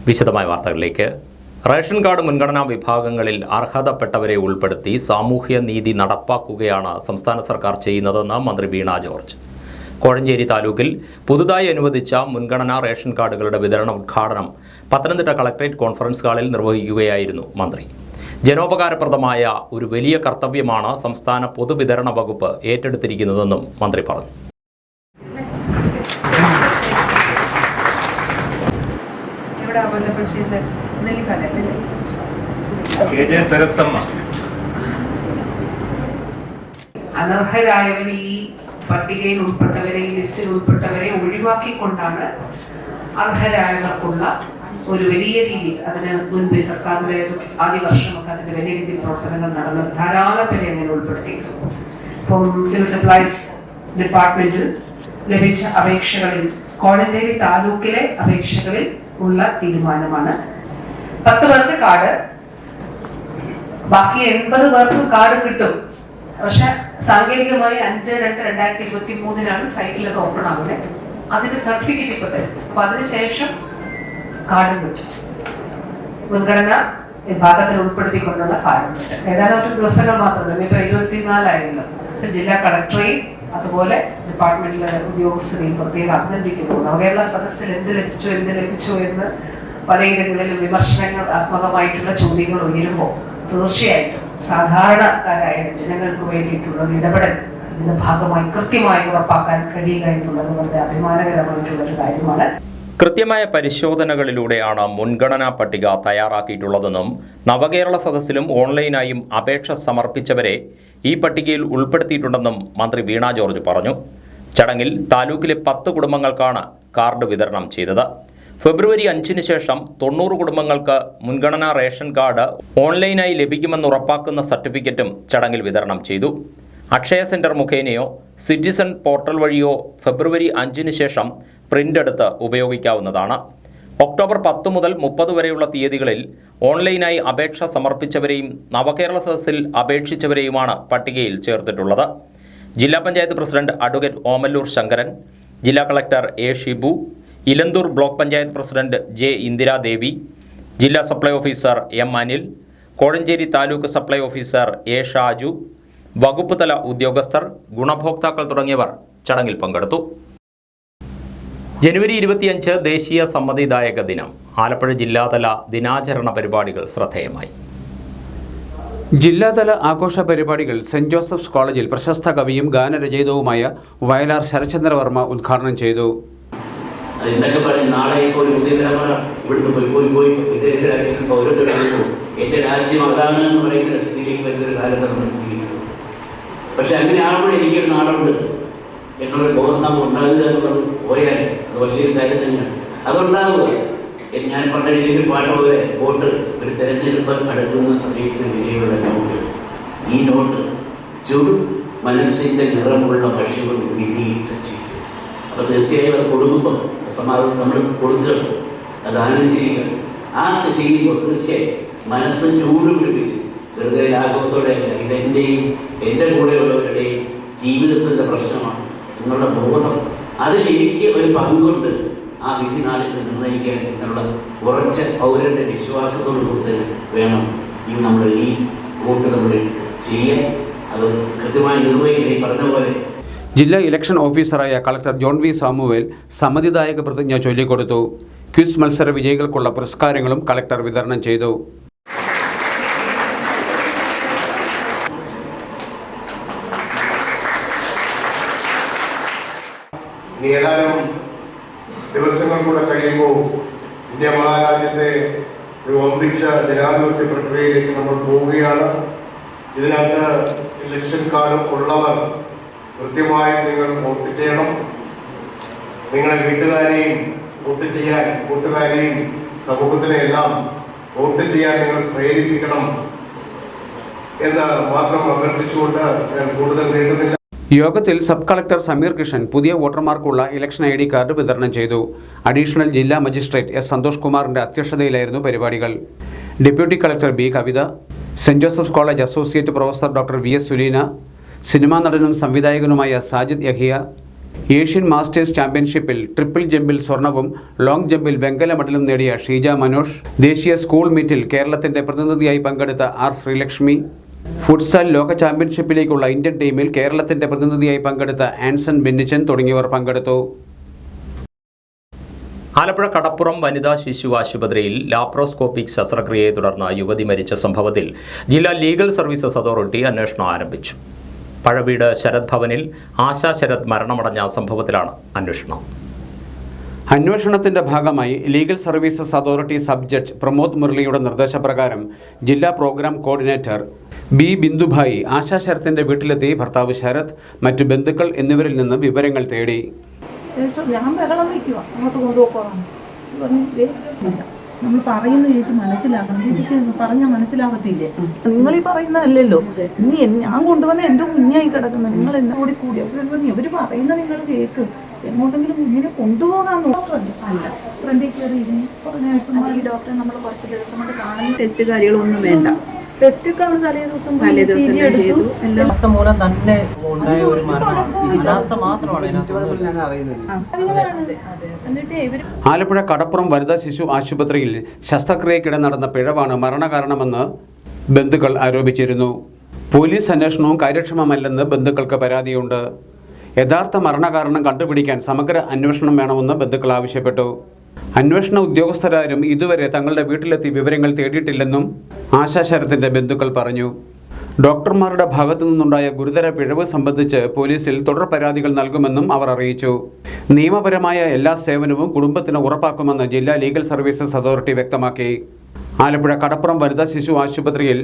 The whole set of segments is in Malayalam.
വിശദമായ വാർത്തകളിലേക്ക്. റേഷൻ കാർഡ് മുൻഗണനാ വിഭാഗങ്ങളിൽ അർഹതപ്പെട്ടവരെ ഉൾപ്പെടുത്തി സാമൂഹ്യ നീതി നടപ്പാക്കുകയാണ് സംസ്ഥാന സർക്കാർ ചെയ്യുന്നതെന്ന് മന്ത്രി വീണ ജോർജ്. കോഴഞ്ചേരി താലൂക്കിൽ പുതുതായി അനുവദിച്ച മുൻഗണനാ റേഷൻ കാർഡുകളുടെ വിതരണ ഉദ്ഘാടനം പത്തനംതിട്ട കളക്ടറേറ്റ് കോൺഫറൻസ് ഹാളിൽ നിർവഹിക്കുകയായിരുന്നു മന്ത്രി. ജനോപകാരപ്രദമായ ഒരു വലിയ കർത്തവ്യമാണ് സംസ്ഥാന പൊതുവിതരണ വകുപ്പ് ഏറ്റെടുത്തിരിക്കുന്നതെന്നും മന്ത്രി പറഞ്ഞു. അനർഹരായവരെ ഈ പട്ടികയിൽ ഉൾപ്പെട്ടവരെ ഈ ലിസ്റ്റിൽ ഉൾപ്പെട്ടവരെ ഒഴിവാക്കിക്കൊണ്ടാണ് അർഹരായവർക്കുള്ള ഒരു വലിയ രീതിയിൽ അതിന് മുൻപ് സർക്കാരിന്റെ ആദ്യ വർഷമൊക്കെ അതിന്റെ വലിയ രീതിയിൽ പ്രവർത്തനങ്ങൾ നടന്നു. ധാരാളം പേരെ അങ്ങനെ ഉൾപ്പെടുത്തിയിട്ടുണ്ട്. ഇപ്പം സിവിൽ സപ്ലൈസ് ഡിപ്പാർട്ട്മെന്റിൽ ലഭിച്ച അപേക്ഷകളിൽ കോഴഞ്ചേരി താലൂക്കിലെ അപേക്ഷകളിൽ ഉള്ള തീരുമാനമാണ് 10 പേർക്ക് കാർഡ്, ബാക്കി 80 പേർക്കും കാർഡ് കിട്ടും. പക്ഷെ സാങ്കേതികമായി 5/2/2023 സൈറ്റിലൊക്കെ ഓപ്പൺ ആവുന്നത്. അതിന്റെ സർട്ടിഫിക്കറ്റ് ഇപ്പൊ തരും. അപ്പൊ അതിനുശേഷം കാർഡും കിട്ടും. മുൻഗണന വിഭാഗത്തിൽ ഉൾപ്പെടുത്തിക്കൊണ്ടുള്ള കാർഡും കിട്ടും. ഏതാനും ഒരു ദിവസങ്ങൾ മാത്രമല്ല, ഇപ്പൊ 24 ജില്ലാ കളക്ടറേയും അതുപോലെ ഡിപ്പാർട്ട്മെന്റിലെ ഉദ്യോഗസ്ഥരെയും പ്രത്യേകം അഭിനന്ദിക്കുന്നു. നവകേരള സദസ്സിൽ എന്ത് ലഭിച്ചു എന്ന് പലയിടങ്ങളിലും വിമർശനാത്മകമായിട്ടുള്ള ചോദ്യങ്ങൾ ഉയരുമ്പോൾ തീർച്ചയായിട്ടും സാധാരണക്കാരായ ജനങ്ങൾക്ക് വേണ്ടിയിട്ടുള്ള ഒരു ഇടപെടൽ ഇതിന്റെ ഭാഗമായി കൃത്യമായി ഉറപ്പാക്കാൻ കഴിയുക എന്നുള്ളത് വളരെ അഭിമാനകരമായിട്ടുള്ള ഒരു കാര്യമാണ്. കൃത്യമായ പരിശോധനകളിലൂടെയാണ് മുൻഗണനാ പട്ടിക തയ്യാറാക്കിയിട്ടുള്ളതെന്നും നവകേരള സദസ്സിലും ഓൺലൈനായും അപേക്ഷ സമർപ്പിച്ചവരെ ഈ പട്ടികയിൽ ഉൾപ്പെടുത്തിയിട്ടുണ്ടെന്നും മന്ത്രി വീണ ജോർജ് പറഞ്ഞു. ചടങ്ങിൽ താലൂക്കിലെ 10 കുടുംബങ്ങൾക്കാണ് കാർഡ് വിതരണം ചെയ്തത്. ഫെബ്രുവരി 5 ശേഷം 90 കുടുംബങ്ങൾക്ക് മുൻഗണനാ റേഷൻ കാർഡ് ഓൺലൈനായി ലഭിക്കുമെന്ന് ഉറപ്പാക്കുന്ന സർട്ടിഫിക്കറ്റും ചടങ്ങിൽ വിതരണം ചെയ്തു. അക്ഷയ സെന്റർ മുഖേനയോ സിറ്റിസൺ പോർട്ടൽ വഴിയോ ഫെബ്രുവരി 5 ശേഷം പ്രിന്റ് എടുത്ത് ഉപയോഗിക്കാവുന്നതാണ്. ഒക്ടോബർ 10 മുതൽ 30 വരെയുള്ള തീയതികളിൽ ഓൺലൈനായി അപേക്ഷ സമർപ്പിച്ചവരെയും നവകേരള സദസ്സിൽ അപേക്ഷിച്ചവരെയുമാണ് പട്ടികയിൽ ചേർത്തിട്ടുള്ളത്. ജില്ലാ പഞ്ചായത്ത് പ്രസിഡന്റ് അഡ്വക്കേറ്റ് ഓമല്ലൂർ ശങ്കരൻ, ജില്ലാ collector A Shibu, Elanthoor block panchayat president J Indiradevi, ജില്ലാ supply officer M Anil, Kozhencherry taluk supply officer A Shaju, വകുപ്പ് തല ഉദ്യോഗസ്ഥർ, ഗുണഭോക്താക്കൾ തുടങ്ങിയവർ ചടങ്ങിൽ പങ്കെടുത്തു. ജനുവരി 25 ദേശീയ സമ്മതിദായക ദിനം. ആലപ്പുഴ ജില്ലാതല ദിനാചരണ പരിപാടികൾ ശ്രദ്ധേയമായി. ജില്ലാതല ആഘോഷ പരിപാടികൾ സെന്റ് ജോസഫ്സ് കോളേജിൽ പ്രശസ്ത കവിയും ഗാനരചയിതാവുമായ വയലാർ ശരചന്ദ്രവർമ്മ ഉദ്ഘാടനം ചെയ്തു. എന്റെ രാജ്യം അതാണ് എന്ന് പറയുന്ന സ്ഥിതിയിലേക്ക് വരുന്നൊരു കാലത്ത് നമ്മൾ ജീവിക്കുന്നു. പക്ഷെ അങ്ങനെ ആകുമ്പോൾ എനിക്കൊരു നാടുണ്ട് എന്നുള്ള ബോധം നമ്മൾ ഉണ്ടാകുക എന്നുള്ളത് പോയാൽ അത് വലിയൊരു കാര്യം തന്നെയാണ്. അതുണ്ടാവുക. ഞാൻ പണ്ട് എഴുതിയൊരു പാട്ട് പോലെ വോട്ട് ഒരു തെരഞ്ഞെടുപ്പ് അടുക്കുന്ന സമയത്ത് വിധേയുള്ള നോട്ട്. ഈ നോട്ട് ചുടും മനസ്സിൻ്റെ നിറമുള്ള ഭക്ഷ്യങ്ങൾ വിധിയിട്ട് ചെയ്യും. അപ്പോൾ തീർച്ചയായും അത് കൊടുക്കുമ്പോൾ സമാധാനം നമ്മൾ കൊടുക്കണം, അത് ദാനം ചെയ്യുകയാണ്. ആ ചെയ്യുമ്പോൾ തീർച്ചയായും മനസ്സ് ചൂട് പിടിപ്പിച്ച് വെറുതെ ലാഘവത്തോടെയല്ല, ഇതെൻ്റെയും എൻ്റെ കൂടെയുള്ളവരുടെയും ജീവിതത്തിൻ്റെ പ്രശ്നമാണ് എന്നുള്ള ബോധം, അതിൽ എനിക്ക് ഒരു പങ്കുണ്ട് ആ വിധി നാളിനെ നിർണ്ണയിക്കാൻ എന്നുള്ള ഉറച്ച പൗരൻ്റെ വിശ്വാസത്തോടു കൂടി തന്നെ വേണം ഈ വോട്ട് നമ്മൾ ചെയ്യാൻ. അത് കൃത്യമായി നിർവഹിക്കണം. ഈ പറഞ്ഞ പോലെ ജില്ലാ ഇലക്ഷൻ ഓഫീസറായ കളക്ടർ ജോൺ വി സാമുവേൽ സമ്മതിദായക പ്രതിജ്ഞ ചൊല്ലിക്കൊടുത്തു. ക്വിസ് മത്സര വിജയികൾക്കുള്ള പുരസ്കാരങ്ങളും കളക്ടർ വിതരണം ചെയ്തു. ഏതാനും ദിവസങ്ങൾ കൂടെ കഴിയുമ്പോൾ ഇന്ത്യ മഹാരാജ്യത്തെ ഒരു വമ്പിച്ച ജനാധിപത്യ പ്രക്രിയയിലേക്ക് നമ്മൾ പോവുകയാണ്. ഇതിനകത്ത് ഇലക്ഷൻ കാർഡ് ഉള്ളവർ കൃത്യമായും നിങ്ങൾ വോട്ട് ചെയ്യണം. നിങ്ങളുടെ വീട്ടുകാരെയും വോട്ട് ചെയ്യാൻ, കൂട്ടുകാരെയും സമൂഹത്തിനെ എല്ലാം വോട്ട് ചെയ്യാൻ നിങ്ങൾ പ്രേരിപ്പിക്കണം എന്ന് മാത്രം അഭ്യർത്ഥിച്ചുകൊണ്ട് ഞാൻ കൂടുതൽ നീട്ടുന്നില്ല. യോഗത്തിൽ സബ് കളക്ടർ സമീർ കൃഷ്ണൻ പുതിയ വോട്ടർമാർക്കുള്ള ഇലക്ഷൻ ID കാർഡ് വിതരണം ചെയ്തു. അഡീഷണൽ ജില്ലാ മജിസ്ട്രേറ്റ് എസ് സന്തോഷ് കുമാറിന്റെ അധ്യക്ഷതയിലായിരുന്നു പരിപാടികൾ. Deputy collector B Kavitha, saint Joseph's college associate professor doctor VS Suleena, cinema നടനും സംവിധായകനുമായ സാജിദ് യഹിയ, ഏഷ്യൻ മാസ്റ്റേഴ്സ് ചാമ്പ്യൻഷിപ്പിൽ ട്രിപ്പിൾ ജമ്പിൽ സ്വർണവും ലോങ് ജമ്പിൽ വെങ്കല മെഡലും നേടിയ ഷീജ മനോഷ്, ദേശീയ സ്കൂൾ മീറ്റിൽ കേരളത്തിന്റെ പ്രതിനിധിയായി പങ്കെടുത്ത ആർ ശ്രീലക്ഷ്മി, ഫുട്സാൽ ലോക ചാമ്പ്യൻഷിപ്പിലേക്കുള്ള ഇന്ത്യൻ ടീമിൽ കേരളത്തിന്റെ പ്രതിനിധിയായി പങ്കെടുത്ത ആൻസൺ ബെന്നിച്ചൻ തുടങ്ങിയവർ പങ്കെടുത്തു. ആലപ്പുഴ കടപ്പുറം വനിതാ ശിശു ആശുപത്രിയിൽ ലാപ്രോസ്കോപ്പിക് ശസ്ത്രക്രിയയെ തുടർന്ന് യുവതി മരിച്ച സംഭവത്തിൽ ജില്ലാ ലീഗൽ സർവീസസ് അതോറിറ്റി അന്വേഷണം ആരംഭിച്ചു. പഴവീട് ശരത് ഭവനിൽ ആശാ ശരത് മരണമടഞ്ഞ സംഭവത്തിലാണ് അന്വേഷണം. അന്വേഷണത്തിന്റെ ഭാഗമായി legal services authority sub judge Pramod മുരളിയുടെ നിർദ്ദേശപ്രകാരം ജില്ലാ programme coordinator B Bindubhai Asha ശരത്തിന്റെ വീട്ടിലെത്തി ഭർത്താവ് ശരത്, മറ്റു ബന്ധുക്കൾ എന്നിവരിൽ നിന്ന് വിവരങ്ങൾ തേടി. ഞാൻ ബഹളം വയ്ക്കുക, അങ്ങോട്ട് കൊണ്ടുപോക്കോളാം. നമ്മൾ പറയുന്ന ചേച്ചി മനസ്സിലാക്കണം, ചേച്ചിക്ക് പറഞ്ഞാൽ മനസ്സിലാകത്തില്ലേ? നിങ്ങൾ ഈ പറയുന്നതല്ലല്ലോ, ഇനി ഞാൻ കൊണ്ടുവന്ന എൻ്റെ കുഞ്ഞായി കിടക്കുന്നത് നിങ്ങൾ എന്നോട് കൂടി ഇവർ പറയുന്നത് നിങ്ങൾ കേൾക്ക്, എങ്ങോട്ടെങ്കിലും കുഞ്ഞിനെ കൊണ്ടുപോകാൻ നോക്കല്ലേ? അല്ല, ഫ്രണ്ടിൽ കയറി ഈ ഡോക്ടറെ നമ്മൾ കുറച്ച് ദിവസം കൊണ്ട് കാണുന്ന ടെസ്റ്റ് കാര്യങ്ങളൊന്നും വേണ്ട. ടെസ്റ്റൊക്കെ അവൾ തലേ ദിവസം എടുത്തു. മൂലം തന്നെ ഉണ്ടായ ഒരു മരണമാണ്. മാത്രമാണ് ആലപ്പുഴ കടപ്പുറം വനിതാ ശിശു ആശുപത്രിയിൽ ശസ്ത്രക്രിയക്കിടെ നടന്ന പിഴവാണ് മരണകാരണമെന്ന് ബന്ധുക്കൾ ആരോപിച്ചിരുന്നു. പോലീസ് അന്വേഷണവും കാര്യക്ഷമമല്ലെന്ന് ബന്ധുക്കൾക്ക് പരാതിയുണ്ട്. യഥാർത്ഥ മരണകാരണം കണ്ടുപിടിക്കാൻ സമഗ്ര അന്വേഷണം വേണമെന്ന് ബന്ധുക്കൾ ആവശ്യപ്പെട്ടു. അന്വേഷണ ഉദ്യോഗസ്ഥരാരും ഇതുവരെ തങ്ങളുടെ വീട്ടിലെത്തി വിവരങ്ങൾ തേടിയിട്ടില്ലെന്നും ആശാ ശരത്തിന്റെ ബന്ധുക്കൾ പറഞ്ഞു. ഡോക്ടർമാരുടെ ഭാഗത്തു നിന്നുണ്ടായ ഗുരുതര പിഴവ് സംബന്ധിച്ച് പോലീസിൽ തുടർ പരാതികൾ നൽകുമെന്നും അവർ അറിയിച്ചു. നിയമപരമായ എല്ലാ സേവനവും കുടുംബത്തിന് ഉറപ്പാക്കുമെന്ന് ജില്ലാ ലീഗൽ സർവീസസ് അതോറിറ്റി വ്യക്തമാക്കി. ആലപ്പുഴ കടപ്പുറം വനിതാ ശിശു ആശുപത്രിയിൽ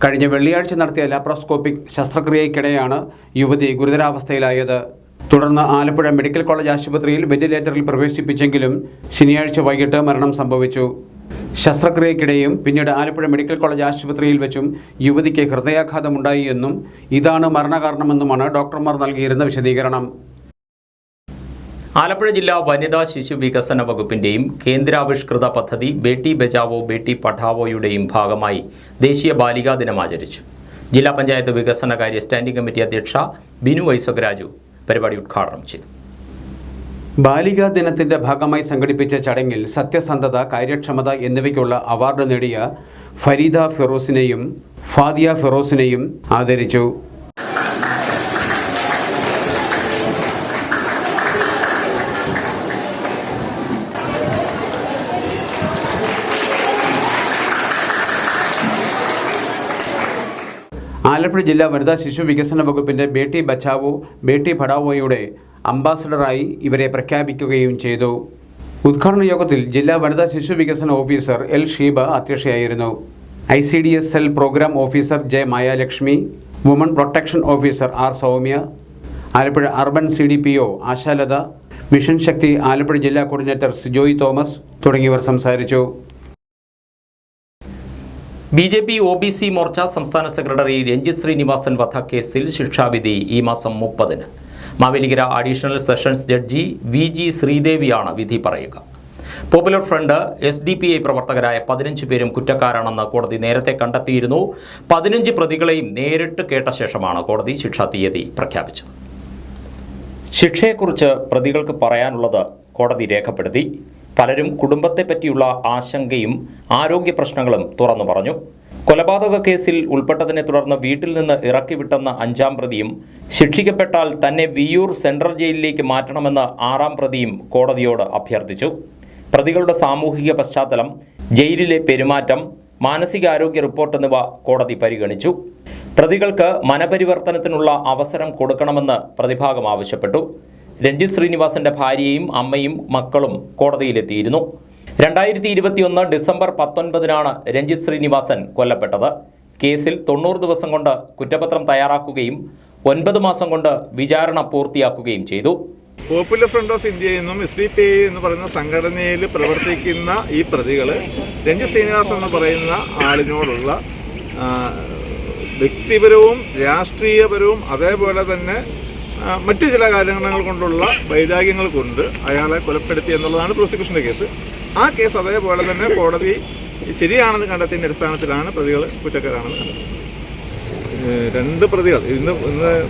കഴിഞ്ഞ വെള്ളിയാഴ്ച നടത്തിയ ലാപ്രോസ്കോപ്പിക് ശസ്ത്രക്രിയയ്ക്കിടെയാണ് യുവതി ഗുരുതരാവസ്ഥയിലായത്. തുടർന്ന് ആലപ്പുഴ മെഡിക്കൽ കോളേജ് ആശുപത്രിയിൽ വെന്റിലേറ്ററിൽ പ്രവേശിപ്പിച്ചെങ്കിലും ശനിയാഴ്ച വൈകിട്ട് മരണം സംഭവിച്ചു. ശസ്ത്രക്രിയയ്ക്കിടെയും പിന്നീട് ആലപ്പുഴ മെഡിക്കൽ കോളേജ് ആശുപത്രിയിൽ വെച്ചും യുവതിക്ക് ഹൃദയാഘാതമുണ്ടായി എന്നും ഇതാണ് മരണകാരണമെന്നുമാണ് ഡോക്ടർമാർ നൽകിയിരുന്ന വിശദീകരണം. ആലപ്പുഴ ജില്ലാ വനിതാ ശിശു വികസന വകുപ്പിന്റെയും കേന്ദ്രാവിഷ്കൃത പദ്ധതി ബേട്ടി ബച്ചാവോ ബേട്ടി പഠാവോയുടെയും ഭാഗമായി ദേശീയ ബാലികാ ദിനം ആചരിച്ചു. ജില്ലാ പഞ്ചായത്ത് വികസനകാര്യ സ്റ്റാൻഡിംഗ് കമ്മിറ്റി അധ്യക്ഷ ബിനു ഐസകരാജു പരിപാടി ഉദ്ഘാടനം ചെയ്തു. ബാലികാ ദിനത്തിന്റെ ഭാഗമായി സംഘടിപ്പിച്ച ചടങ്ങിൽ സത്യസന്ധത, കാര്യക്ഷമത എന്നിവയ്ക്കുള്ള അവാർഡ് നേടിയ ഫരീദ ഫിറോസിനെയും ഫാദിയ ഫിറോസിനെയും ആദരിച്ചു. ആലപ്പുഴ ജില്ലാ വനിതാ ശിശു വികസന വകുപ്പിന്റെ ബേട്ടി ബച്ചാവോ ബേട്ടി പഠാവോയുടെ അംബാസഡറായി ഇവരെ പ്രഖ്യാപിക്കുകയും ചെയ്തു. ഉദ്ഘാടന യോഗത്തിൽ ജില്ലാ വനിതാ ശിശു വികസന ഓഫീസർ എൽ ഷീബ അധ്യക്ഷയായിരുന്നു. ICDS cell programme officer J Mayalakshmi, woman protection officer R Soumya, Alappuzha urban CDPO Ashalatha, mission Shakti Alappuzha ജില്ലാ കോർഡിനേറ്റർ സിജോയ് തോമസ് തുടങ്ങിയവർ സംസാരിച്ചു. BJP OBC മോർച്ച സംസ്ഥാന സെക്രട്ടറി രഞ്ജിത്ത് ശ്രീനിവാസൻ വധക്കേസിൽ ശിക്ഷാവിധി ഈ മാസം 30-ന്. Mavelikkara additional sessions judge VG ശ്രീദേവിയാണ് വിധി പറയുക. പോപ്പുലർ ഫ്രണ്ട് SDPI പ്രവർത്തകരായ 15 പേരും കുറ്റക്കാരാണെന്ന് കോടതി നേരത്തെ കണ്ടെത്തിയിരുന്നു. 15 പ്രതികളെയും നേരിട്ട് കേട്ട ശേഷമാണ് കോടതി ശിക്ഷാ തീയതി പ്രഖ്യാപിച്ചത്. ശിക്ഷയെക്കുറിച്ച് പ്രതികൾക്ക് പറയാനുള്ളത് കോടതി രേഖപ്പെടുത്തി. പലരും കുടുംബത്തെപ്പറ്റിയുള്ള ആശങ്കയും ആരോഗ്യ പ്രശ്നങ്ങളും തുറന്നു പറഞ്ഞു. കൊലപാതക കേസിൽ ഉൾപ്പെട്ടതിനെ തുടർന്ന് വീട്ടിൽ നിന്ന് ഇറക്കിവിട്ടെന്ന 5-ാം പ്രതിയും ശിക്ഷിക്കപ്പെട്ടാൽ തന്നെ വിയ്യൂർ സെൻട്രൽ ജയിലിലേക്ക് മാറ്റണമെന്ന് 6-ാം പ്രതിയും കോടതിയോട് അഭ്യർത്ഥിച്ചു. പ്രതികളുടെ സാമൂഹിക പശ്ചാത്തലം, ജയിലിലെ പെരുമാറ്റം, മാനസികാരോഗ്യ റിപ്പോർട്ട് എന്നിവ കോടതി പരിഗണിച്ചു. പ്രതികൾക്ക് മനപരിവർത്തനത്തിനുള്ള അവസരം കൊടുക്കണമെന്ന് പ്രതിഭാഗം ആവശ്യപ്പെട്ടു. രഞ്ജിത്ത് ശ്രീനിവാസന്റെ ഭാര്യയും അമ്മയും മക്കളും കോടതിയിലെത്തിയിരുന്നു. 2021 ഡിസംബർ 19-നാണ് രഞ്ജിത്ത് ശ്രീനിവാസൻ കൊല്ലപ്പെട്ടത്. കേസിൽ 90 ദിവസം കൊണ്ട് കുറ്റപത്രം തയ്യാറാക്കുകയും 9 മാസം കൊണ്ട് വിചാരണ പൂർത്തിയാക്കുകയും ചെയ്തു. പോപ്പുലർ ഫ്രണ്ട് ഓഫ് ഇന്ത്യയിൽ നിന്നും SDPI എന്ന് പറയുന്ന സംഘടനയിൽ പ്രവർത്തിക്കുന്ന ഈ പ്രതികൾ രഞ്ജിത്ത് ശ്രീനിവാസൻ എന്ന് പറയുന്ന ആളിനോടുള്ള വ്യക്തിപരവും രാഷ്ട്രീയപരവും അതേപോലെ തന്നെ മറ്റു ചില കാരണങ്ങൾ കൊണ്ടുള്ള വൈരാഗ്യങ്ങൾ കൊണ്ട് അയാളെ കൊലപ്പെടുത്തി എന്നുള്ളതാണ് പ്രോസിക്യൂഷൻ്റെ കേസ്. ആ കേസ് അതേപോലെ തന്നെ കോടതി ശരിയാണെന്ന് കണ്ടെത്തിയതിൻ്റെ അടിസ്ഥാനത്തിലാണ് പ്രതികൾ കുറ്റക്കാരാണെന്ന് കണ്ടെത്തുന്നത്. രണ്ട് പ്രതികൾ ഇന്ന്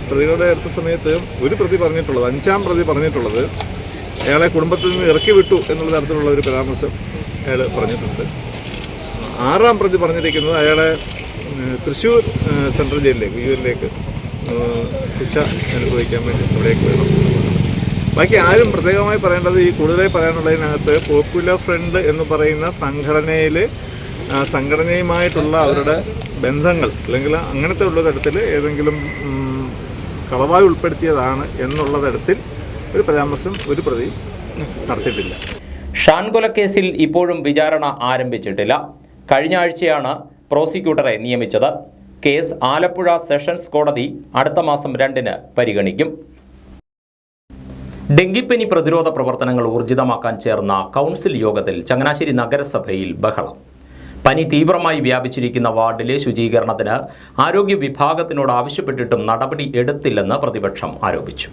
പ്രതികളുടെ അടുത്ത സമയത്ത് ഒരു പ്രതി പറഞ്ഞിട്ടുള്ളത്, 5-ാം പ്രതി പറഞ്ഞിട്ടുള്ളത് അയാളെ കുടുംബത്തിൽ നിന്ന് ഇറക്കി വിട്ടു എന്നുള്ള തരത്തിലുള്ള ഒരു പരാമർശം അയാൾ പറഞ്ഞിട്ടുണ്ട്. 6-ാം പ്രതി പറഞ്ഞിരിക്കുന്നത് അയാളെ തൃശ്ശൂർ സെൻട്രൽ ജയിലിലേക്ക് ശിക്ഷ അനുഭവിക്കാൻ വേണ്ടി അവിടേക്ക് വേണം. ബാക്കി ആരും പ്രത്യേകമായി പറയേണ്ടത്, ഈ കൂടുതലായി പറയാനുള്ളതിനകത്ത് പോപ്പുലർ ഫ്രണ്ട് എന്ന് പറയുന്ന സംഘടനയുമായിട്ടുള്ള അവരുടെ ബന്ധങ്ങൾ അല്ലെങ്കിൽ അങ്ങനത്തെ ഉള്ള തരത്തിൽ ഏതെങ്കിലും കളവായി ഉൾപ്പെടുത്തിയതാണ് എന്നുള്ള തരത്തിൽ ഒരു പരാമർശം ഒരു പ്രതി നടത്തിയിട്ടില്ല. ഷാൻ കൊലക്കേസിൽ ഇപ്പോഴും വിചാരണ ആരംഭിച്ചിട്ടില്ല. കഴിഞ്ഞ ആഴ്ചയാണ് പ്രോസിക്യൂട്ടറെ നിയമിച്ചത്. കേസ് ആലപ്പുഴ സെഷൻസ് കോടതി അടുത്ത മാസം 2-ന് പരിഗണിക്കും. ഡെങ്കിപ്പനി പ്രതിരോധ പ്രവർത്തനങ്ങൾ ഊർജിതമാക്കാൻ ചേർന്ന കൗൺസിൽ യോഗത്തിൽ ചങ്ങനാശ്ശേരി നഗരസഭയിൽ ബഹളം. പനി തീവ്രമായി വ്യാപിച്ചിരിക്കുന്ന വാർഡിലെ ശുചീകരണത്തിന് ആരോഗ്യ വിഭാഗത്തിനോട് ആവശ്യപ്പെട്ടിട്ടും നടപടി എടുത്തില്ലെന്ന് പ്രതിപക്ഷം ആരോപിച്ചു.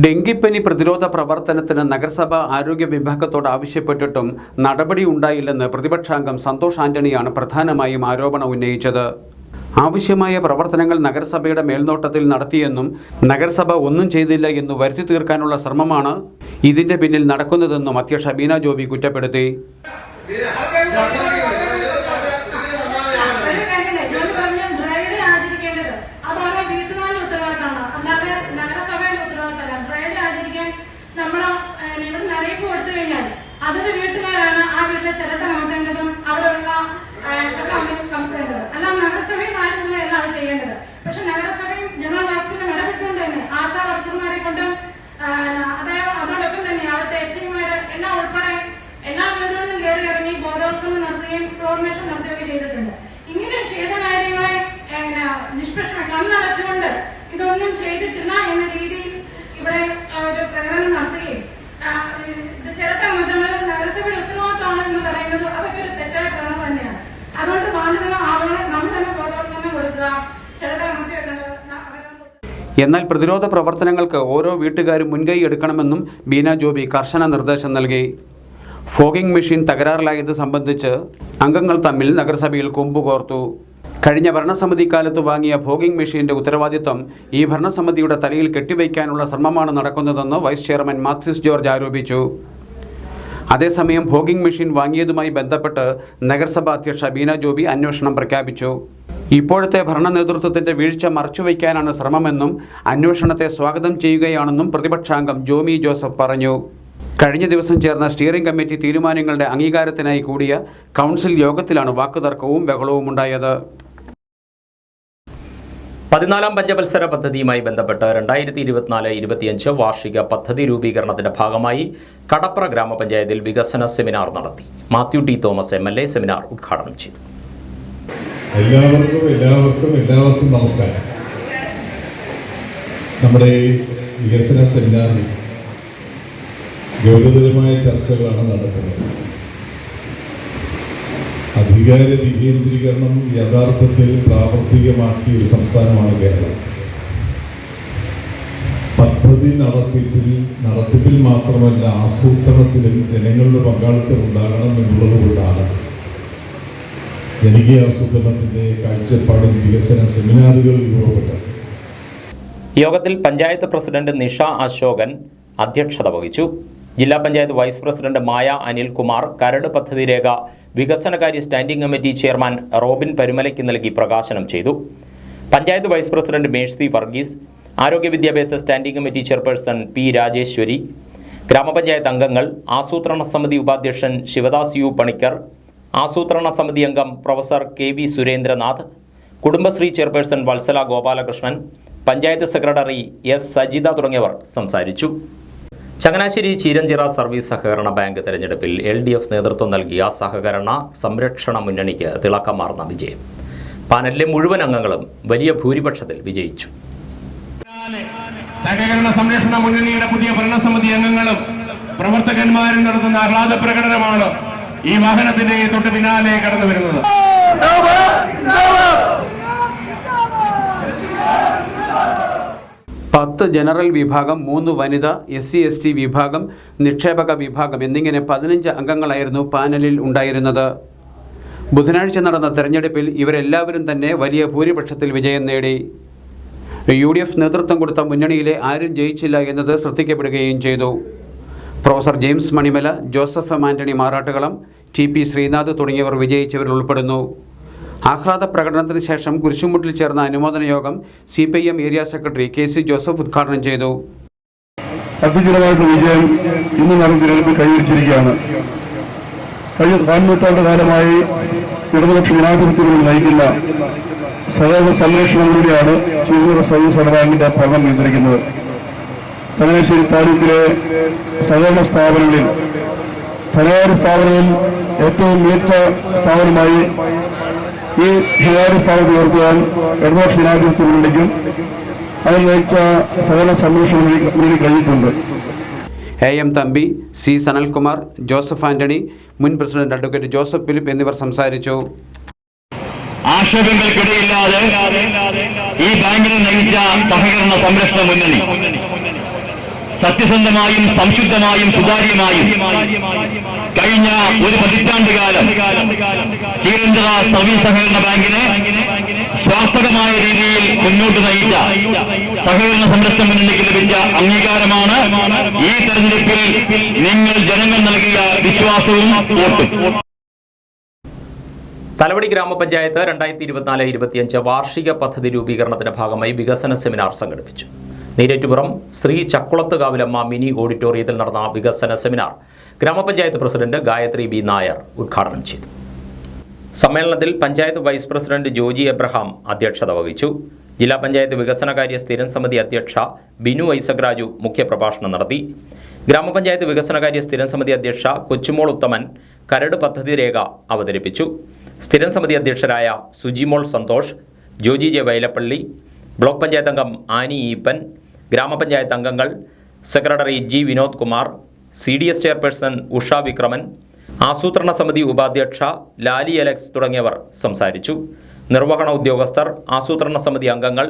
ഡെങ്കിപ്പനി പ്രതിരോധ പ്രവർത്തനത്തിന് നഗരസഭ ആരോഗ്യ വിഭാഗത്തോട് ആവശ്യപ്പെട്ടിട്ടും നടപടി ഉണ്ടായില്ലെന്ന് പ്രതിപക്ഷാംഗം സന്തോഷ് ആന്റണിയാണ് പ്രധാനമായും ആരോപണം ഉന്നയിച്ചത്. ആവശ്യമായ പ്രവർത്തനങ്ങൾ നഗരസഭയുടെ മേൽനോട്ടത്തിൽ നടത്തിയെന്നും നഗരസഭ ഒന്നും ചെയ്തില്ല എന്നു വരുത്തി തീർക്കാനുള്ള ശ്രമമാണ് ഇതിന്റെ പിന്നിൽ നടക്കുന്നതെന്നും അധ്യക്ഷ ബീന ജോബി കുറ്റപ്പെടുത്തി. അതിന് വീട്ടുകാരാണ് ആ വീട്ടിലെ ചിരട്ട കമത്തേണ്ടതും അവിടെയുള്ള കമത്തേണ്ടത്, അല്ല നഗരസഭയും എല്ലാം ചെയ്യേണ്ടത്. പക്ഷെ നഗരസഭയും ജനറൽ ഹോസ്പിറ്റലും ഇടപെട്ടുകൊണ്ട് തന്നെ ആശാ വർക്കർമാരെ കൊണ്ടും അതോടൊപ്പം തന്നെ അവിടുത്തെ എച്ച്ഐമാര് എല്ലാം ഉൾപ്പെടെ എല്ലാ വീടുകളിലും കയറി ഇറങ്ങി ബോധവൽക്കരണം നടത്തുകയും ഫ്ലോറിനേഷൻ നടത്തുകയും ചെയ്തിട്ടുണ്ട്. ഇങ്ങനെ ചെയ്ത കാര്യങ്ങളെ നിഷ്പക്ഷമായി കണ്ണടച്ചുകൊണ്ട് ഇതൊന്നും ചെയ്തിട്ടില്ല എന്ന രീതിയിൽ ഇവിടെ ഒരു പ്രകടനം നടത്തുകയും ചിരട്ട കമത്തുന്നത് നഗരസഭയുടെ ഉത്തരവാദിത്തമാണ് എന്ന് പറയുന്നത് അതൊക്കെ ഒരു തെറ്റായ പ്രവണത തന്നെയാണ്. അതുകൊണ്ട് മാനുള്ള ആളുകളെ നമ്മൾ തന്നെ ബോധവൽക്കരണം കൊടുക്കുക, ചിരട്ട കമത്തി വെക്കേണ്ടത്. എന്നാൽ പ്രതിരോധ പ്രവർത്തനങ്ങൾക്ക് ഓരോ വീട്ടുകാരും മുൻകൈ എടുക്കണമെന്നും ബീന ജോബി കർശന നിർദ്ദേശം നൽകി. ഫോഗിംഗ് മെഷീൻ തകരാറിലായത് സംബന്ധിച്ച് അംഗങ്ങൾ തമ്മിൽ നഗരസഭയിൽ കൊമ്പുകോർത്തു. കഴിഞ്ഞ ഭരണസമിതി കാലത്ത് വാങ്ങിയ ഫോഗിംഗ് മെഷീന്റെ ഉത്തരവാദിത്വം ഈ ഭരണസമിതിയുടെ തലയിൽ കെട്ടിവയ്ക്കാനുള്ള ശ്രമമാണ് നടക്കുന്നതെന്ന് വൈസ് ചെയർമാൻ മാത്യൂസ് ജോർജ് ആരോപിച്ചു. അതേസമയം ഫോഗിംഗ് മെഷീൻ വാങ്ങിയതുമായി ബന്ധപ്പെട്ട് നഗരസഭാ അധ്യക്ഷ ബീന ജോബി അന്വേഷണം പ്രഖ്യാപിച്ചു. ഇപ്പോഴത്തെ ഭരണ നേതൃത്വത്തിന്റെ വീഴ്ച മറച്ചുവയ്ക്കാനാണ് ശ്രമമെന്നും അന്വേഷണത്തെ സ്വാഗതം ചെയ്യുകയാണെന്നും പ്രതിപക്ഷാംഗം ജോമി ജോസഫ് പറഞ്ഞു. കഴിഞ്ഞ ദിവസം ചേർന്ന സ്റ്റിയറിംഗ് കമ്മിറ്റി തീരുമാനങ്ങളുടെ അംഗീകാരത്തിനായി കൂടിയ കൗൺസിൽ യോഗത്തിലാണ് വാക്കുതർക്കവും ബഹളവും ഉണ്ടായത്. 14-ാം പഞ്ചവത്സര പദ്ധതിയുമായി ബന്ധപ്പെട്ട് 2024-25 വാർഷിക പദ്ധതി രൂപീകരണത്തിന്റെ ഭാഗമായി കടപ്ര ഗ്രാമപഞ്ചായത്തിൽ വികസന സെമിനാർ നടത്തി. Mathew T Thomas MLA seminar ഉദ്ഘാടനം ചെയ്തു. എല്ലാവർക്കും നമസ്കാരം. നമ്മുടെ വികസന സെമിനാറിൽ ഗൗരവതരമായ ചർച്ചകളാണ് നടക്കുന്നത്. അധികാര വികേന്ദ്രീകരണം യഥാർത്ഥത്തിൽ പ്രാവർത്തികമാക്കിയ ഒരു സംസ്ഥാനമാണ് കേരളം. പദ്ധതി നടത്തിപ്പിൽ മാത്രമല്ല ആസൂത്രണത്തിലും ജനങ്ങളുടെ പങ്കാളിത്തം ഉണ്ടാകണം എന്നുള്ളത് കൊണ്ടാണ് ജനകീയ ആസൂത്രണത്തിന്റെ കാഴ്ചപ്പാടും വികസന സെമിനാറുകൾ രൂപപ്പെട്ടത്. യോഗത്തിൽ പഞ്ചായത്ത് പ്രസിഡന്റ് നിഷ അശോകൻ അധ്യക്ഷത വഹിച്ചു. ജില്ലാ പഞ്ചായത്ത് വൈസ് പ്രസിഡന്റ് മായ അനിൽകുമാർ കരട് പദ്ധതി രേഖ വികസനകാര്യ സ്റ്റാൻഡിംഗ് കമ്മിറ്റി ചെയർമാൻ റോബിൻ പരുമലയ്ക്ക് നൽകി പ്രകാശനം ചെയ്തു. Panchayat vice president Mercy Varghese, ആരോഗ്യ വിദ്യാഭ്യാസ standing committee chairperson P Rajeshwari, ഗ്രാമപഞ്ചായത്ത് അംഗങ്ങൾ, ആസൂത്രണ സമിതി ഉപാധ്യക്ഷൻ ശിവദാസ് യു പണിക്കർ, ആസൂത്രണ സമിതി അംഗം professor KV Surendranath, Kudumbashree chairperson Vatsala Gopalakrishnan, panchayat secretary S Sajitha തുടങ്ങിയവർ സംസാരിച്ചു. ചങ്ങനാശ്ശേരി ചീരഞ്ചിറ സർവീസ് സഹകരണ ബാങ്ക് തെരഞ്ഞെടുപ്പിൽ LDF നേതൃത്വം നൽകിയ സഹകരണ സംരക്ഷണ മുന്നണിക്ക് തിളക്കമാർന്ന വിജയം. പാനലിലെ മുഴുവൻ അംഗങ്ങളും വലിയ ഭൂരിപക്ഷത്തിൽ വിജയിച്ചു. സഹകരണ സംരക്ഷണ മുന്നണിയുടെ പുതിയ ഭരണസമിതി അംഗങ്ങളും പ്രവർത്തകന്മാരും നടത്തുന്ന ആഹ്ലാദ പ്രകടനമാണ് ഈ വാഹനത്തിന്റെ തൊട്ട് പിന്നാലെ കടന്നു വരുന്നത്. 10 ജനറൽ വിഭാഗം, 3 വനിത, SC/ST വിഭാഗം, നിക്ഷേപക വിഭാഗം എന്നിങ്ങനെ 15 അംഗങ്ങളായിരുന്നു പാനലിൽ ഉണ്ടായിരുന്നത്. ബുധനാഴ്ച നടന്ന തെരഞ്ഞെടുപ്പിൽ ഇവരെല്ലാവരും തന്നെ വലിയ ഭൂരിപക്ഷത്തിൽ വിജയം നേടി. UDF നേതൃത്വം കൊടുത്ത മുന്നണിയിലെ ആരും ജയിച്ചില്ല എന്നത് ശ്രദ്ധിക്കപ്പെടുകയും ചെയ്തു. Professor James Manimala, Joseph M Antony Marattukulam, TP Sreenath തുടങ്ങിയവർ വിജയിച്ചവരിൽ ഉൾപ്പെടുന്നു. ആഹ്ലാദ പ്രകടനത്തിന് ശേഷം കുരിശുമുട്ടിൽ ചേർന്ന അനുമോദന യോഗം CPIM area secretary KC Joseph ഉദ്ഘാടനം ചെയ്തു. അത്യുജ്വലമായിട്ടുള്ള വിജയം ഇന്ന് നടന്ന തിരഞ്ഞെടുപ്പിൽ കൈവരിച്ചിരിക്കുകയാണ്. കഴിഞ്ഞ കാൽനൂറ്റാണ്ട് കാലമായി ഇടതുപക്ഷ ജനാധിപത്യത്തിൽ നയിക്കുന്ന സഹകരണ സംരക്ഷണങ്ങളിലൂടെയാണ് ചിറൂർ സർവീസ് ബാങ്കിന്റെ ഭരണം നിയന്ത്രിക്കുന്നത്. ചങ്ങനാശ്ശേരി താലൂക്കിലെ സഹകരണ സ്ഥാപനങ്ങളിൽ ധനകാര്യ സ്ഥാപനങ്ങളിൽ ഏറ്റവും മികച്ച സ്ഥാപനമായി ഈ സ്വകാര്യ സ്ഥാപനത്തിൽ ഉയർത്തുവാൻ ഇടതുപക്ഷ ജനാധിപത്യ മുന്നണിക്കും അതിൽ നയിച്ച സഹകരണ സംരക്ഷണ മുന്നണി കഴിഞ്ഞിട്ടുണ്ട്. AM Thampi, C Sanalkumar, Joseph Antony, മുൻ പ്രസിഡന്റ് അഡ്വക്കേറ്റ് ജോസഫ് ഫിലിപ്പ് എന്നിവർ സംസാരിച്ചു. ആക്ഷേപങ്ങൾക്കിടയില്ലാതെ ഈ ബാങ്കിനെ നയിച്ച സഹകരണ സംരക്ഷണ മുന്നണി സത്യസന്ധമായും സംശുദ്ധമായും സുതാര്യമായും കഴിഞ്ഞ ഒരു പതിറ്റാണ്ട് കാലം ചീരഞ്ചിറ സർവീസ് സഹകരണ ബാങ്കിനെ സ്വാർത്ഥകമായ രീതിയിൽ മുന്നോട്ട് നയിച്ച സഹകരണ സംരക്ഷണ മുന്നണിക്ക് ലഭിച്ച അംഗീകാരമാണ് ഈ തെരഞ്ഞെടുപ്പിൽ നിങ്ങൾ ജനങ്ങൾ നൽകിയ വിശ്വാസവും വോട്ടും. തലവടി ഗ്രാമപഞ്ചായത്ത് 2024-25 വാർഷിക പദ്ധതി രൂപീകരണത്തിന്റെ ഭാഗമായി വികസന സെമിനാർ സംഘടിപ്പിച്ചു. നീരേറ്റുപുറം ശ്രീ ചക്കുളത്തുകാവിലമ്മ മിനി ഓഡിറ്റോറിയത്തിൽ നടന്ന വികസന സെമിനാർ ഗ്രാമപഞ്ചായത്ത് പ്രസിഡന്റ് ഗായത്രി B നായർ ഉദ്ഘാടനം ചെയ്തു. സമ്മേളനത്തിൽ panchayat vice president Joji Abraham അധ്യക്ഷത വഹിച്ചു. ജില്ലാ പഞ്ചായത്ത് വികസനകാര്യ സ്ഥിരം സമിതി അധ്യക്ഷ ബിനു ഐസക് രാജു മുഖ്യപ്രഭാഷണം നടത്തി. ഗ്രാമപഞ്ചായത്ത് വികസനകാര്യ സ്ഥിരം സമിതി അധ്യക്ഷ കൊച്ചുമോൾ ഉത്തമൻ കരട് പദ്ധതി രേഖ അവതരിപ്പിച്ചു. സ്ഥിരം സമിതി അധ്യക്ഷരായ സുജിമോൾ സന്തോഷ്, ജോജി ജെ വൈലപ്പള്ളി, ബ്ലോക്ക് പഞ്ചായത്ത് അംഗം ആനി ഈപ്പൻ, ഗ്രാമപഞ്ചായത്ത് അംഗങ്ങൾ, secretary G Vinod Kumar, CDS chairperson Usha Vikraman, ആസൂത്രണ സമിതി ഉപാധ്യക്ഷ ലാലി അലക്സ് തുടങ്ങിയവർ സംസാരിച്ചു. നിർവഹണ ഉദ്യോഗസ്ഥർ, ആസൂത്രണ സമിതി അംഗങ്ങൾ,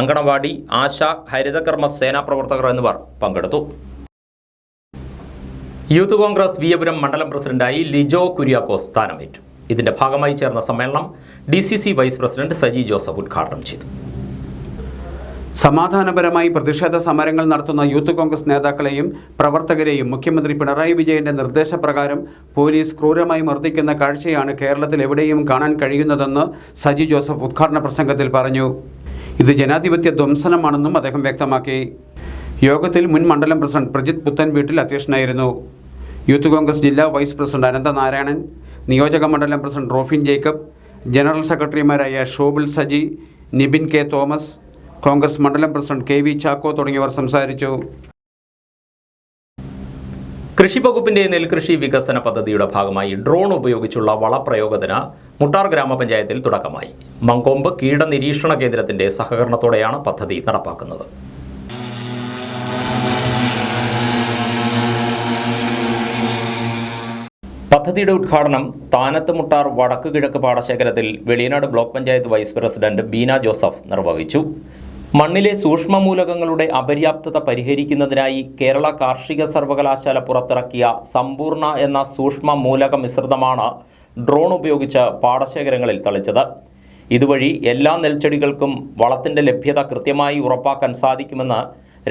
അങ്കണവാടി, ആശ, ഹരിതകർമ്മ സേനാ പ്രവർത്തകർ എന്നിവർ പങ്കെടുത്തു. യൂത്ത് കോൺഗ്രസ് വിയപുരം മണ്ഡലം പ്രസിഡന്റായി ലിജോ കുര്യാക്കോസ് സ്ഥാനമേറ്റു. ഇതിന്റെ ഭാഗമായി ചേർന്ന സമ്മേളനം DCC vice president Saji Joseph ഉദ്ഘാടനം ചെയ്തു. സമാധാനപരമായി പ്രതിഷേധ സമരങ്ങൾ നടത്തുന്ന യൂത്ത് കോൺഗ്രസ് നേതാക്കളെയും പ്രവർത്തകരെയും മുഖ്യമന്ത്രി പിണറായി വിജയന്റെ നിർദ്ദേശപ്രകാരം പോലീസ് ക്രൂരമായി മർദ്ദിക്കുന്ന കാഴ്ചയാണ് കേരളത്തിൽ എവിടെയും കാണാൻ കഴിയുന്നതെന്ന് സജി ജോസഫ് ഉദ്ഘാടന പ്രസംഗത്തിൽ പറഞ്ഞു. ഇത് ജനാധിപത്യ ധ്വംസനമാണെന്നും അദ്ദേഹം വ്യക്തമാക്കി. യോഗത്തിൽ മുൻ മണ്ഡലം പ്രസിഡന്റ് പ്രജിത് പുത്തൻ വീട്ടിൽ അധ്യക്ഷനായിരുന്നു. യൂത്ത് കോൺഗ്രസ് ജില്ലാ വൈസ് പ്രസിഡന്റ് അനന്തനാരായണൻ, നിയോജക മണ്ഡലം പ്രസിഡന്റ് റോഫിൻ ജേക്കബ്, ജനറൽ സെക്രട്ടറിമാരായ ഷോബിൾ സജി, നിബിൻ K തോമസ്, കോൺഗ്രസ് മണ്ഡലം പ്രസിഡന്റ് KV ചാക്കോ തുടങ്ങിയവർ സംസാരിച്ചു. കൃഷിവകുപ്പിന്റെ നെൽകൃഷി വികസന പദ്ധതിയുടെ ഭാഗമായി ഡ്രോൺ ഉപയോഗിച്ചുള്ള വളപ്രയോഗത്തിന് മുട്ടാർ ഗ്രാമപഞ്ചായത്തിൽ തുടക്കമായി. മങ്കൊമ്പ് കീടനിരീക്ഷണ കേന്ദ്രത്തിന്റെ സഹകരണത്തോടെയാണ് പദ്ധതി നടപ്പാക്കുന്നത്. പദ്ധതിയുടെ ഉദ്ഘാടനം താനത്ത് മുട്ടാർ വടക്ക് കിഴക്ക് പാടശേഖരത്തിൽ Veliyanad block panchayat vice president Beena Joseph നിർവഹിച്ചു. മണ്ണിലെ സൂക്ഷ്മമൂലകങ്ങളുടെ അപര്യാപ്തത പരിഹരിക്കുന്നതിനായി കേരള കാർഷിക സർവകലാശാല പുറത്തിറക്കിയ സമ്പൂർണ്ണ എന്ന സൂക്ഷ്മ മൂലക മിശ്രിതമാണ് ഡ്രോൺ ഉപയോഗിച്ച് പാടശേഖരങ്ങളിൽ തളിച്ചത്. ഇതുവഴി എല്ലാ നെൽച്ചെടികൾക്കും വളത്തിന്റെ ലഭ്യത കൃത്യമായി ഉറപ്പാക്കാൻ സാധിക്കുമെന്ന്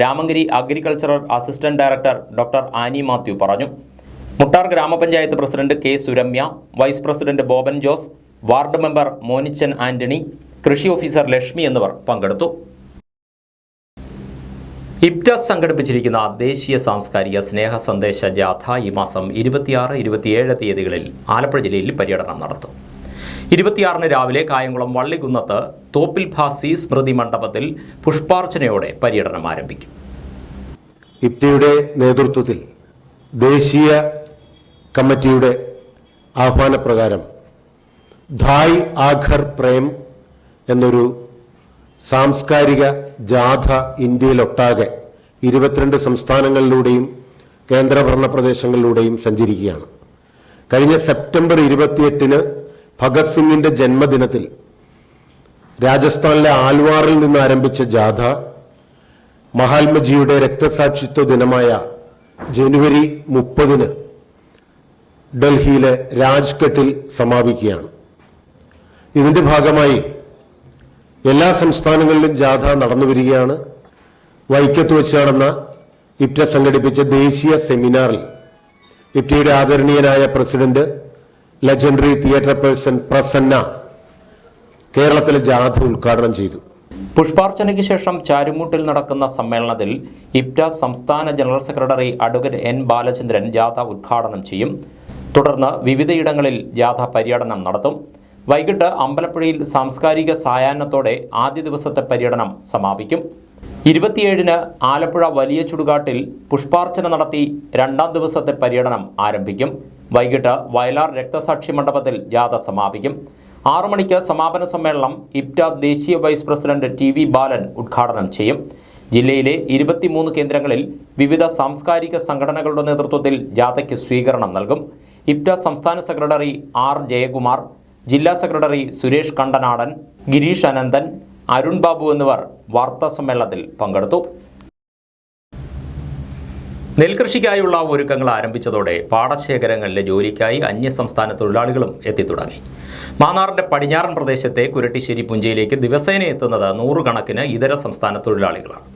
Ramankary agricultural assistant director doctor Annie Mathew പറഞ്ഞു. മുട്ടാർ ഗ്രാമപഞ്ചായത്ത് president K Suramya, vice president Boban Jose, ward member Monichan Antony, കൃഷി ഓഫീസർ ലക്ഷ്മി എന്നിവർ പങ്കെടുത്തു. ഇബ്റ്റസ് സംഘടിപ്പിച്ചിരിക്കുന്ന ദേശീയ സാംസ്കാരിക സ്നേഹ സന്ദേശ ജാഥ ഈ മാസം 26, 27 തീയതികളിൽ ആലപ്പുഴ ജില്ലയിൽ പര്യടനം നടത്തും. 26 രാവിലെ കായംകുളം വള്ളികുന്നത്ത് തോപ്പിൽ ഭാസി സ്മൃതി മണ്ഡപത്തിൽ പുഷ്പാർച്ചനയോടെ പര്യടനം ആരംഭിക്കും. ഇബ്റ്റയുടെ നേതൃത്വത്തിൽ ദേശീയ കമ്മിറ്റിയുടെ ആഹ്വാനപ്രകാരം ധായ് ആഘർ പ്രേം എന്നൊരു സാംസ്കാരിക ജാഥ ഇന്ത്യയിലൊട്ടാകെ 22 സംസ്ഥാനങ്ങളിലൂടെയും കേന്ദ്രഭരണ പ്രദേശങ്ങളിലൂടെയും സഞ്ചരിക്കുകയാണ്. കഴിഞ്ഞ സെപ്റ്റംബർ 28 ഭഗത് സിംഗിന്റെ ജന്മദിനത്തിൽ രാജസ്ഥാനിലെ ആൽവാറിൽ നിന്ന് ആരംഭിച്ച ജാഥ മഹാത്മജിയുടെ രക്തസാക്ഷിത്വ ദിനമായ ജനുവരി 30 ഡൽഹിയിലെ രാജ്ഘട്ടിൽ സമാപിക്കുകയാണ്. ഇതിന്റെ ഭാഗമായി എല്ലാ സംസ്ഥാനങ്ങളിലും ജാഥ നടന്നു വരികയാണ്. വൈക്കത്ത് വെച്ച് നടന്ന ഇപ്റ്റ സംഘടിപ്പിച്ച ദേശീയ സെമിനാറിൽ ഇപ്റ്റയുടെ ആദരണീയനായ president legendary theatre person Prasanna കേരളത്തിലെ ജാഥ ഉദ്ഘാടനം ചെയ്തു. പുഷ്പാർച്ചനയ്ക്ക് ശേഷം ചാരുമൂട്ടിൽ നടക്കുന്ന സമ്മേളനത്തിൽ ഇപ്റ്റ സംസ്ഥാന general secretary advocate N Balachandran ജാഥ ഉദ്ഘാടനം ചെയ്യും. തുടർന്ന് വിവിധയിടങ്ങളിൽ ജാഥ പര്യടനം നടത്തും. വൈകിട്ട് അമ്പലപ്പുഴയിൽ സാംസ്കാരിക സായാഹ്നത്തോടെ ആദ്യ ദിവസത്തെ പര്യടനം സമാപിക്കും. 27-ന് ആലപ്പുഴ വലിയ ചുടുകാട്ടിൽ പുഷ്പാർച്ചന നടത്തി രണ്ടാം ദിവസത്തെ പര്യടനം ആരംഭിക്കും. വൈകിട്ട് വയലാർ രക്തസാക്ഷി മണ്ഡപത്തിൽ ജാഥ സമാപിക്കും. 6 മണിക്ക് സമാപന സമ്മേളനം ഇപ്റ്റ ദേശീയ വൈസ് പ്രസിഡന്റ് TV ബാലൻ ഉദ്ഘാടനം ചെയ്യും. ജില്ലയിലെ 23 കേന്ദ്രങ്ങളിൽ വിവിധ സാംസ്കാരിക സംഘടനകളുടെ നേതൃത്വത്തിൽ ജാഥയ്ക്ക് സ്വീകരണം നൽകും. ഇപ്റ്റ സംസ്ഥാന സെക്രട്ടറി R ജയകുമാർ, ജില്ലാ സെക്രട്ടറി സുരേഷ് കണ്ടനാടൻ, ഗിരീഷ് അനന്തൻ, അരുൺ ബാബു എന്നിവർ വാർത്താ സമ്മേളനത്തിൽ പങ്കെടുത്തു. നെൽകൃഷിക്കായുള്ള ഒരുക്കങ്ങൾ ആരംഭിച്ചതോടെ പാടശേഖരങ്ങളിലെ ജോലിക്കായി അന്യസംസ്ഥാന തൊഴിലാളികളും എത്തിത്തുടങ്ങി. മാന്നാറിന്റെ പടിഞ്ഞാറൻ പ്രദേശത്തെ കുരട്ടിശ്ശേരി പുഞ്ചയിലേക്ക് ദിവസേന എത്തുന്നത് 100 കണക്കിന് ഇതര സംസ്ഥാന തൊഴിലാളികളാണ്.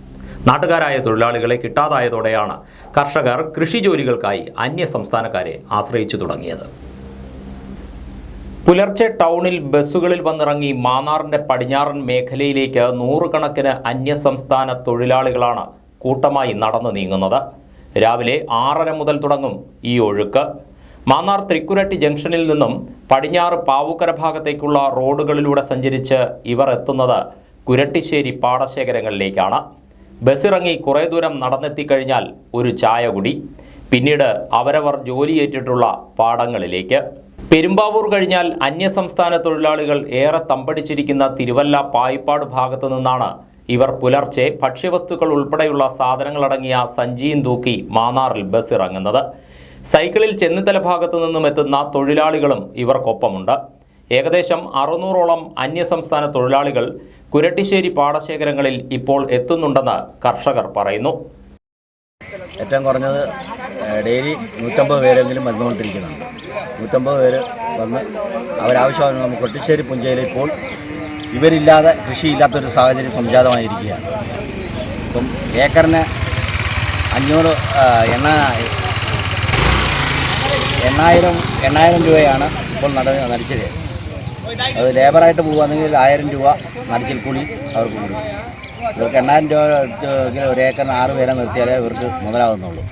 നാട്ടുകാരായ തൊഴിലാളികളെ കിട്ടാതായതോടെയാണ് കർഷകർ കൃഷി ജോലികൾക്കായി അന്യസംസ്ഥാനക്കാരെ ആശ്രയിച്ചു തുടങ്ങിയത്. പുലർച്ചെ ടൗണിൽ ബസ്സുകളിൽ വന്നിറങ്ങി മാന്നാറിന്റെ പടിഞ്ഞാറൻ മേഖലയിലേക്ക് 100 കണക്കിന് അന്യസംസ്ഥാന തൊഴിലാളികളാണ് കൂട്ടമായി നടന്നു നീങ്ങുന്നത്. രാവിലെ 6:30 മുതൽ തുടങ്ങും ഈ ഒഴുക്ക്. മാന്നാർ തൃക്കുരട്ടി ജംഗ്ഷനിൽ നിന്നും പടിഞ്ഞാറ് പാവുക്കര ഭാഗത്തേക്കുള്ള റോഡുകളിലൂടെ സഞ്ചരിച്ച് ഇവർ എത്തുന്നത് കുരട്ടിശ്ശേരി പാടശേഖരങ്ങളിലേക്കാണ്. ബസ്സിറങ്ങി കുറേ ദൂരം നടന്നെത്തിക്കഴിഞ്ഞാൽ ഒരു ചായ കുടി, പിന്നീട് അവരവർ ജോലിയേറ്റിട്ടുള്ള പാടങ്ങളിലേക്ക്. പെരുമ്പാവൂർ കഴിഞ്ഞാൽ അന്യസംസ്ഥാന തൊഴിലാളികൾ ഏറെ തമ്പടിച്ചിരിക്കുന്ന തിരുവല്ല പായിപ്പാട് ഭാഗത്തു നിന്നാണ് ഇവർ പുലർച്ചെ ഭക്ഷ്യവസ്തുക്കൾ ഉൾപ്പെടെയുള്ള സാധനങ്ങളടങ്ങിയ സഞ്ചിയും തൂക്കി മാന്നാറിൽ ബസ് ഇറങ്ങുന്നത്. സൈക്കിളിൽ ചെന്നിത്തല ഭാഗത്തു നിന്നും എത്തുന്ന തൊഴിലാളികളും ഇവർക്കൊപ്പമുണ്ട്. ഏകദേശം 600ഓളം അന്യസംസ്ഥാന തൊഴിലാളികൾ കുരട്ടിശ്ശേരി പാടശേഖരങ്ങളിൽ ഇപ്പോൾ എത്തുന്നുണ്ടെന്ന് കർഷകർ പറയുന്നു. ഏറ്റവും കുറഞ്ഞത് ഡെയിലി 150 പേരെങ്കിലും വന്നുകൊണ്ടിരിക്കുന്നുണ്ട്. 150 പേര് വന്ന് അവരാവശ്യമാണ്. നമുക്ക് കുരട്ടിശ്ശേരി പുഞ്ചയിൽ ഇപ്പോൾ ഇവരില്ലാതെ കൃഷിയില്ലാത്തൊരു സാഹചര്യം സംജാതമായിരിക്കുകയാണ്. ഇപ്പം ഏക്കറിന് 8,000 രൂപയാണ് ഇപ്പോൾ നടിച്ചത്. അത് ലേബറായിട്ട് പോകുകയാണെങ്കിൽ 1000 രൂപ നടിച്ചിൽ കൂലി അവർക്ക് കൊടുക്കും. ഇവർക്ക് 8,000 രൂപ ഒരു ഏക്കറിന് 6 പേരെ നിർത്തിയാലേ ഇവർക്ക് മുതലാകുന്നുള്ളൂ.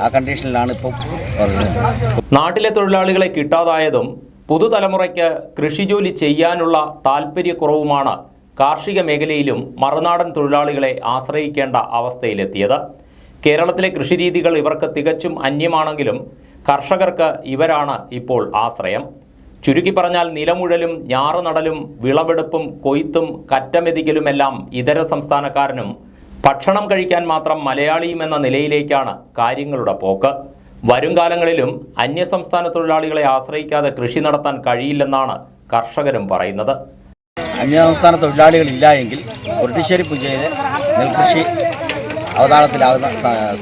ആ കണ്ടീഷനിലാണ് ഇപ്പോൾ നാട്ടിലെ തൊഴിലാളികളെ കിട്ടാതായതും പുതുതലമുറയ്ക്ക് കൃഷിജോലി ചെയ്യാനുള്ള താൽപ്പര്യക്കുറവുമാണ് കാർഷിക മേഖലയിലും മറുനാടൻ തൊഴിലാളികളെ ആശ്രയിക്കേണ്ട അവസ്ഥയിലെത്തിയത്. കേരളത്തിലെ കൃഷിരീതികൾ ഇവർക്ക് തികച്ചും അന്യമാണെങ്കിലും കർഷകർക്ക് ഇവരാണ് ഇപ്പോൾ ആശ്രയം. ചുരുക്കി പറഞ്ഞാൽ നിലമുഴലും ഞാറുനടലും വിളവെടുപ്പും കൊയ്ത്തും കറ്റമെതിക്കലുമെല്ലാം ഇതര സംസ്ഥാനക്കാരനും ഭക്ഷണം കഴിക്കാൻ മാത്രം മലയാളിയും എന്ന നിലയിലേക്കാണ് കാര്യങ്ങളുടെ പോക്ക്. വരും കാലങ്ങളിലും അന്യസംസ്ഥാന തൊഴിലാളികളെ ആശ്രയിക്കാതെ കൃഷി നടത്താൻ കഴിയില്ലെന്നാണ് കർഷകരും പറയുന്നത്. അന്യസംസ്ഥാന തൊഴിലാളികളില്ല എങ്കിൽ കുരട്ടിശ്ശേരി പുഞ്ചയിലെ നെൽകൃഷി അവതാളത്തിലാകുന്ന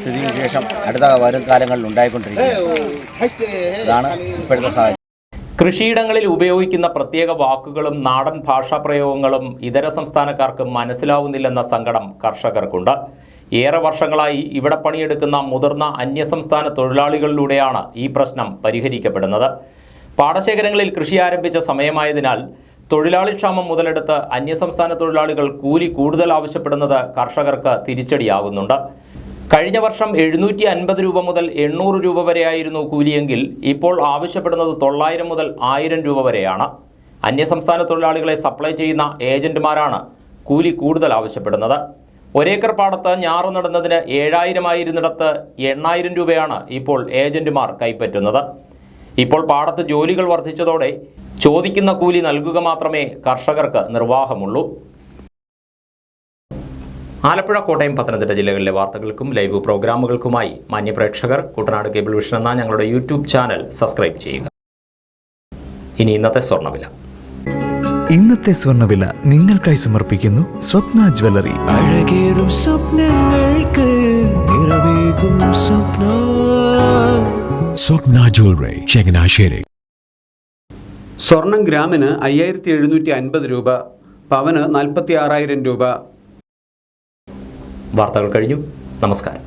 സ്ഥിതിവിശേഷം അടുത്ത വരും കാലങ്ങളിൽ ഉണ്ടായിക്കൊണ്ടിരിക്കുന്നത്. ഇതാണ് ഇപ്പോഴത്തെ സാഹചര്യം. കൃഷിയിടങ്ങളിൽ ഉപയോഗിക്കുന്ന പ്രത്യേക വാക്കുകളും നാടൻ ഭാഷാപ്രയോഗങ്ങളും ഇതര സംസ്ഥാനക്കാർക്ക് മനസ്സിലാവുന്നില്ലെന്ന സങ്കടം കർഷകർക്കുണ്ട്. ഏറെ വർഷങ്ങളായി ഇവിടെ പണിയെടുക്കുന്ന മുതിർന്ന അന്യസംസ്ഥാന തൊഴിലാളികളിലൂടെയാണ് ഈ പ്രശ്നം പരിഹരിക്കപ്പെടുന്നത്. പാടശേഖരങ്ങളിൽ കൃഷി ആരംഭിച്ച സമയമായതിനാൽ തൊഴിലാളി ക്ഷാമം മുതലെടുത്ത് അന്യസംസ്ഥാന തൊഴിലാളികൾ കൂലി കൂടുതൽ ആവശ്യപ്പെടുന്നത് കർഷകർക്ക് തിരിച്ചടിയാകുന്നുണ്ട്. കഴിഞ്ഞ വർഷം 750 രൂപ മുതൽ 800 രൂപ വരെയായിരുന്നു കൂലിയെങ്കിൽ ഇപ്പോൾ ആവശ്യപ്പെടുന്നത് 900 മുതൽ 1000 രൂപ വരെയാണ്. അന്യസംസ്ഥാന തൊഴിലാളികളെ സപ്ലൈ ചെയ്യുന്ന ഏജന്റുമാരാണ് കൂലി കൂടുതൽ ആവശ്യപ്പെടുന്നത്. ഒരേക്കർ പാടത്ത് ഞാറു നടുന്നതിന് 7000 ആയിരുന്നിടത്ത് 8000 രൂപയാണ് ഇപ്പോൾ ഏജന്റുമാർ കൈപ്പറ്റുന്നത്. ഇപ്പോൾ പാടത്ത് ജോലികൾ വർദ്ധിച്ചതോടെ ചോദിക്കുന്ന കൂലി നൽകുക മാത്രമേ കർഷകർക്ക് നിർവാഹമുള്ളൂ. ആലപ്പുഴ, കോട്ടയം, പത്തനംതിട്ട ജില്ലകളിലെ വാർത്തകൾക്കും ലൈവ് പ്രോഗ്രാമുകൾക്കുമായി മാന്യപ്രേക്ഷകർ കുട്ടനാട് കേബിൾ വിഷൻ എന്ന ഞങ്ങളുടെ യൂട്യൂബ് ചാനൽ സബ്സ്ക്രൈബ് ചെയ്യുക. ഇനി ഇന്നത്തെ സ്വർണ്ണവില. ഇന്നത്തെ സ്വർണ്ണവില നിങ്ങൾക്കായി സമർപ്പിക്കുന്നു സ്വപ്ന ജ്വല്ലറി. അഴകേറും സ്വപ്നങ്ങൾക്ക് നിറവേകും സ്വപ്ന ജ്വല്ലറി, ചങ്ങനാശ്ശേരി. സ്വർണം ഗ്രാമിന് 5750 രൂപ, പവന് 46,000 രൂപ. വാർത്തകൾ കഴിഞ്ഞു. നമസ്കാരം.